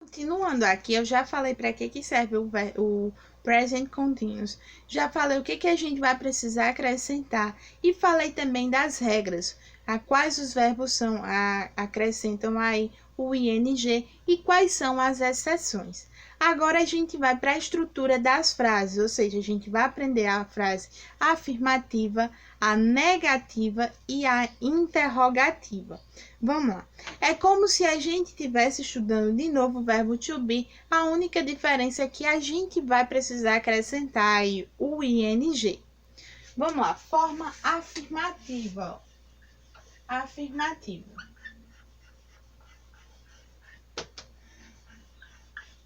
Continuando aqui, eu já falei para que serve o present continuous. Já falei o que a gente vai precisar acrescentar. E falei também das regras. A quais os verbos acrescentam aí o ing e quais são as exceções. Agora a gente vai para a estrutura das frases, ou seja, a gente vai aprender a frase afirmativa, a negativa e a interrogativa. Vamos lá. É como se a gente estivesse estudando de novo o verbo to be, a única diferença é que a gente vai precisar acrescentar aí o ing. Vamos lá, forma afirmativa. Afirmativa.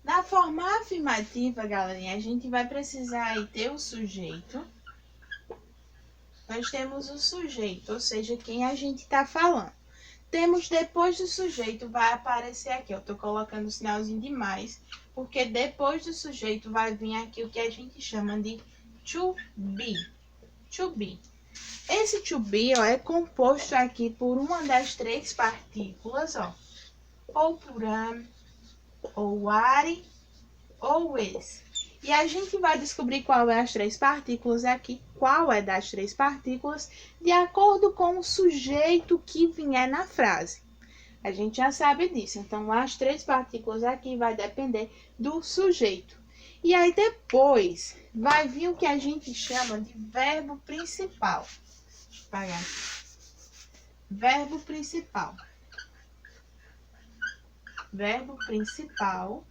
Na forma afirmativa, galerinha, a gente vai precisar aí ter o sujeito. Nós temos o sujeito, ou seja, quem a gente está falando. Temos depois do sujeito, vai aparecer aqui, eu tô colocando o sinalzinho de mais, porque depois do sujeito vai vir aqui o que a gente chama de to be. To be. Esse to be, ó, é composto aqui por uma das três partículas, ó, ou por am, ou are, ou is. E a gente vai descobrir qual é as três partículas aqui, qual é das três partículas, de acordo com o sujeito que vier na frase. A gente já sabe disso. Então, as três partículas aqui vai depender do sujeito. E aí, depois, vai vir o que a gente chama de verbo principal. Deixa eu apagar aqui. Verbo principal. Verbo principal.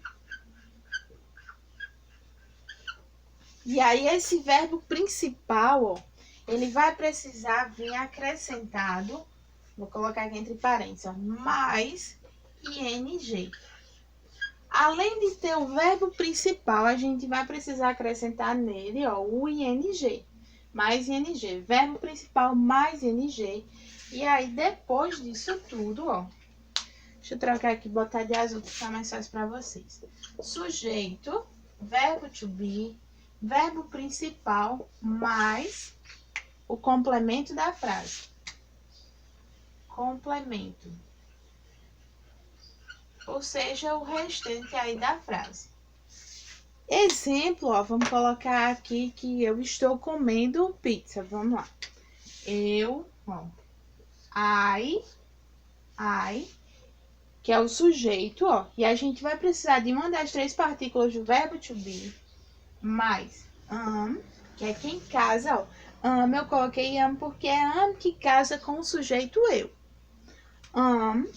E aí, esse verbo principal, ó, ele vai precisar vir acrescentado, vou colocar aqui entre parênteses, ó, mais ing. Além de ter o verbo principal, a gente vai precisar acrescentar nele, ó, o ing, mais ing, verbo principal mais ing. E aí, depois disso tudo, ó, deixa eu trocar aqui, botar de azul, para ficar mais fácil para vocês. Sujeito, verbo to be, verbo principal, mais o complemento da frase. Complemento. Ou seja, o restante aí da frase. Exemplo, ó, vamos colocar aqui que eu estou comendo pizza. Vamos lá. Eu, ó, I, que é o sujeito, ó. E a gente vai precisar de uma das três partículas do verbo to be, mais am, que é quem casa, ó. Am, eu coloquei am porque é am que casa com o sujeito eu. Am,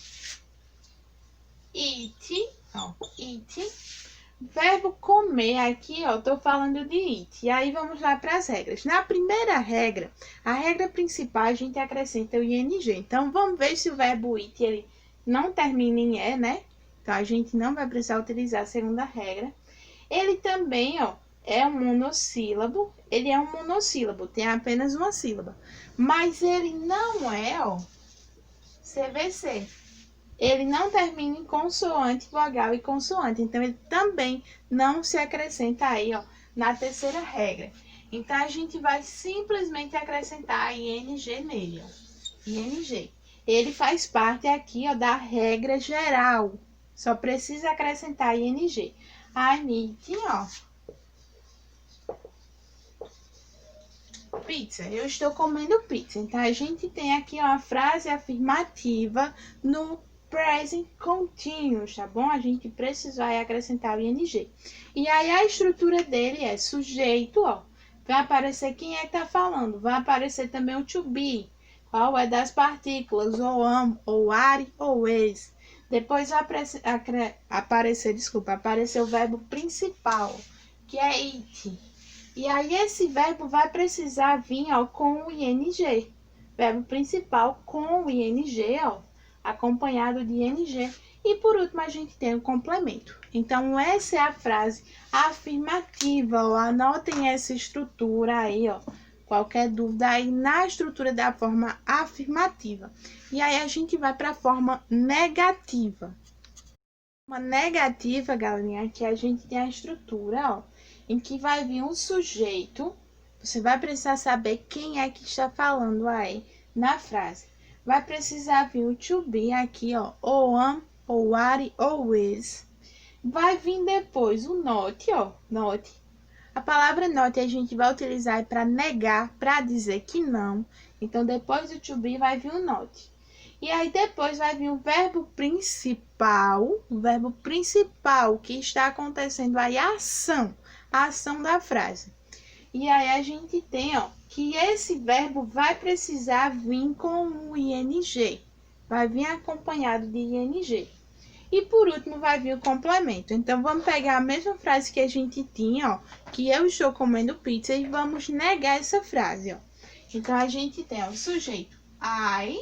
eat, ó, eat. Verbo comer aqui, ó, tô falando de eat. E aí vamos lá para as regras. Na primeira regra, a regra principal, a gente acrescenta o ing. Então, vamos ver se o verbo eat, ele não termina em e, né? Então, a gente não vai precisar utilizar a segunda regra. Ele também, ó, é um monossílabo. Ele é um monossílabo, tem apenas uma sílaba. Mas ele não é, ó, CVC. Ele não termina em consoante, vogal e consoante. Então, ele também não se acrescenta aí, ó, na terceira regra. Então, a gente vai simplesmente acrescentar ing nele, ó. Ing. Ele faz parte aqui, ó, da regra geral. Só precisa acrescentar ing. I need, ó, pizza. Eu estou comendo pizza. Então, a gente tem aqui uma frase afirmativa no present continuous, tá bom? A gente precisar acrescentar o ing. E aí, a estrutura dele é sujeito, ó. Vai aparecer quem é que tá falando. Vai aparecer também o to be. Qual é das partículas, ou am, ou are, ou is. Depois vai aparecer o verbo principal, que é it. E aí, esse verbo vai precisar vir, ó, com o ing. Verbo principal com o ing, ó, acompanhado de ing. E por último, a gente tem o complemento. Então, essa é a frase afirmativa, ó. Anotem essa estrutura aí, ó. Qualquer dúvida aí na estrutura da forma afirmativa. E aí, a gente vai para a forma negativa. Uma negativa, galerinha, que a gente tem a estrutura, ó, em que vai vir um sujeito. Você vai precisar saber quem é que está falando aí na frase. Vai precisar vir o to be aqui, ó, ou am, ou are, ou is. Vai vir depois o not, ó, not. A palavra not a gente vai utilizar para negar, para dizer que não. Então, depois do to be vai vir o not. E aí, depois vai vir o verbo principal que está acontecendo aí, a ação da frase. E aí, a gente tem, ó, que esse verbo vai precisar vir com o ing. Vai vir acompanhado de ing. E por último vai vir o complemento. Então, vamos pegar a mesma frase que a gente tinha, ó, que eu estou comendo pizza, e vamos negar essa frase, ó. Então, a gente tem ó, o sujeito I,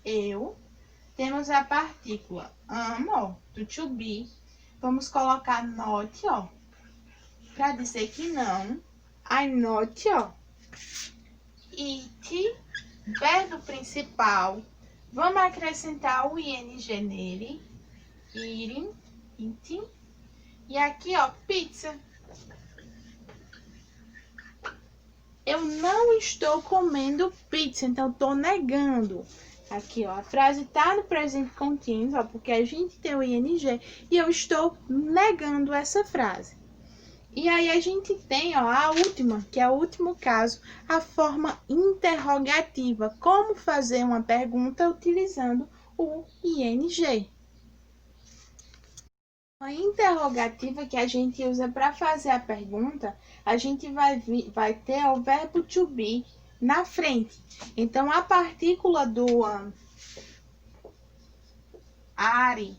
eu, temos a partícula am, ó, do to be. Vamos colocar not, ó, para dizer que não. I not, ó. It, verbo principal. Vamos acrescentar o ing nele. Eating, eating. E aqui, ó, pizza. Eu não estou comendo pizza, então estou negando. Aqui, ó, a frase tá no presente continuous, ó, porque a gente tem o ing e eu estou negando essa frase. E aí a gente tem, ó, a última, que é o último caso, a forma interrogativa. Como fazer uma pergunta utilizando o ing. A interrogativa que a gente usa para fazer a pergunta, a gente vai ter o verbo to be na frente. Então, a partícula do are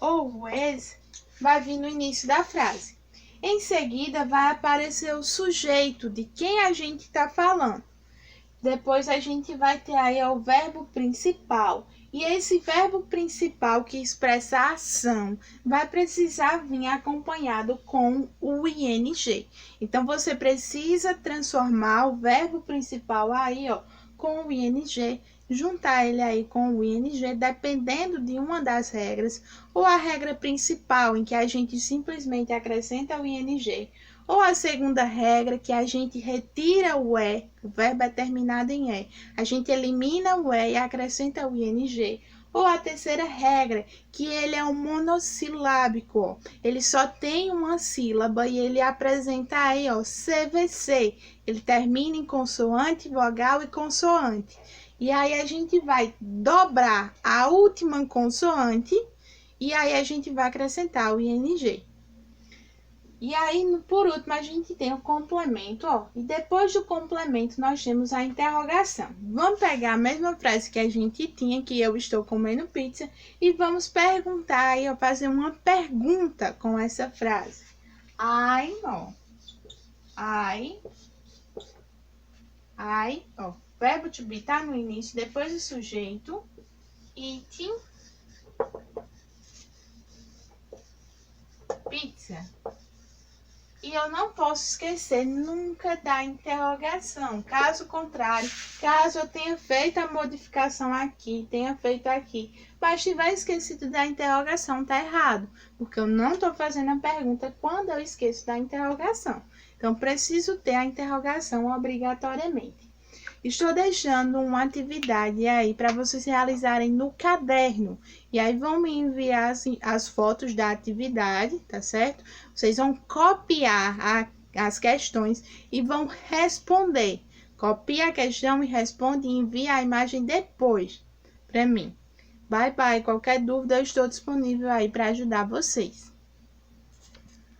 ou is vai vir no início da frase. Em seguida, vai aparecer o sujeito de quem a gente está falando. Depois, a gente vai ter aí o verbo principal. E esse verbo principal que expressa a ação vai precisar vir acompanhado com o ing. Então, você precisa transformar o verbo principal aí, ó, com o ing, juntar ele aí com o ing, dependendo de uma das regras, ou a regra principal, em que a gente simplesmente acrescenta o ing, ou a segunda regra, que a gente retira o verbo é terminado em a gente elimina o e acrescenta o ing. Ou a terceira regra, que ele é um monossilábico, ó. Ele só tem uma sílaba e ele apresenta aí, ó, CVC. Ele termina em consoante, vogal e consoante. E aí a gente vai dobrar a última consoante e aí a gente vai acrescentar o ing. E aí, por último, a gente tem o complemento, ó. E depois do complemento, nós temos a interrogação. Vamos pegar a mesma frase que a gente tinha, que eu estou comendo pizza, e vamos perguntar aí, ó, fazer uma pergunta com essa frase. Ó. Ó. Verbo to be tá no início, depois do sujeito. Eating. Pizza. E eu não posso esquecer nunca da interrogação. Caso contrário, caso eu tenha feito a modificação aqui, tenha feito aqui, mas tiver esquecido da interrogação, tá errado. Porque eu não estou fazendo a pergunta quando eu esqueço da interrogação. Então, preciso ter a interrogação obrigatoriamente. Estou deixando uma atividade aí para vocês realizarem no caderno. E aí vão me enviar assim, as fotos da atividade, tá certo? Vocês vão copiar as questões e vão responder. Copia a questão e responde e envia a imagem depois para mim. Bye, bye. Qualquer dúvida, eu estou disponível aí para ajudar vocês.